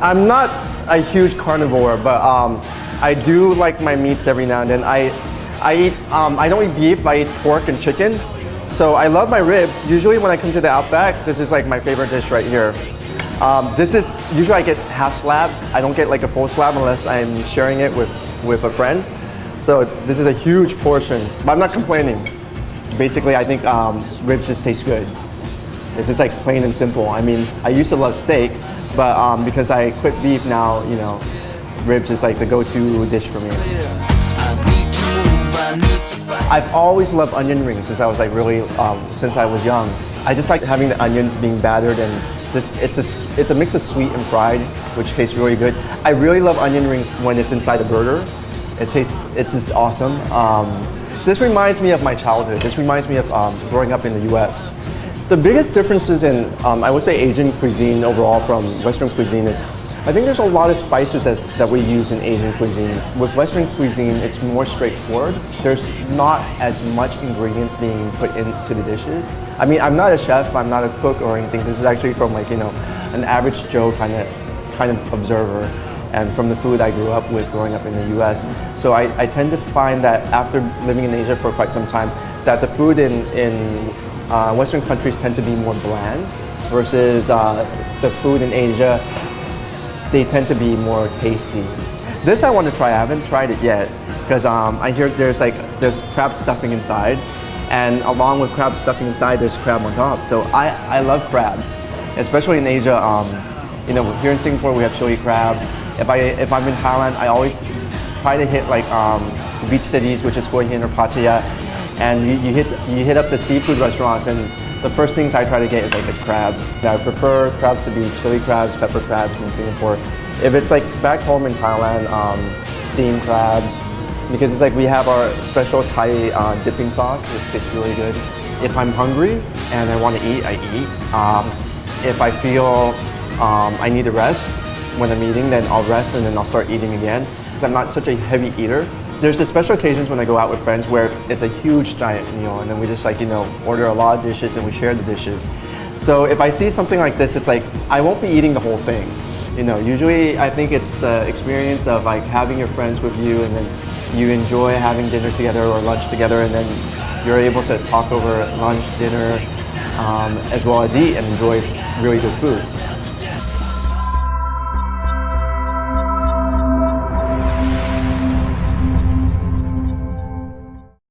I'm not a huge carnivore, but I do like my meats every now and then. I don't eat beef, I eat pork and chicken. So I love my ribs. Usually when I come to the Outback, this is like my favorite dish right here. This is, usually I get half slab. I don't get like a full slab unless I'm sharing it with a friend. So this is a huge portion, but I'm not complaining. Basically, I think ribs just taste good. It's just like plain and simple. I mean, I used to love steak, but because I quit beef now, you know, ribs is like the go-to dish for me. I've always loved onion rings since I was like really, since I was young. I just like having the onions being battered and it's a mix of sweet and fried, which tastes really good. I really love onion rings when it's inside a burger. It's just awesome. This reminds me of my childhood. This reminds me of growing up in the US. The biggest differences in, I would say, Asian cuisine overall from Western cuisine is, I think there's a lot of spices that we use in Asian cuisine. With Western cuisine, it's more straightforward. There's not as much ingredients being put into the dishes. I mean, I'm not a chef, I'm not a cook or anything. This is actually from like, you know, an average Joe kind of observer, and from the food I grew up with growing up in the US. So I tend to find that after living in Asia for quite some time, that the food in Western countries tend to be more bland versus the food in Asia, they tend to be more tasty. This I want to try. I haven't tried it yet because I hear there's crab stuffing inside, and along with crab stuffing inside, there's crab on top. So I love crab, especially in Asia. You know, here in Singapore we have chili crab. If I'm in Thailand, I always try to hit like beach cities, which is Hua Hin or Pattaya, and you hit up the seafood restaurants, and the first things I try to get is crab. I prefer crabs to be chili crabs, pepper crabs in Singapore. If it's like back home in Thailand, steamed crabs, because it's like we have our special Thai dipping sauce, which tastes really good. If I'm hungry and I want to eat, I eat. If I feel I need a rest when I'm eating, then I'll rest and then I'll start eating again. Because I'm not such a heavy eater. There's the special occasions when I go out with friends where it's a huge giant meal and then we just like, you know, order a lot of dishes and we share the dishes. So if I see something like this, it's like, I won't be eating the whole thing. You know, usually I think it's the experience of like having your friends with you and then you enjoy having dinner together or lunch together, and then you're able to talk over lunch, dinner, as well as eat and enjoy really good food.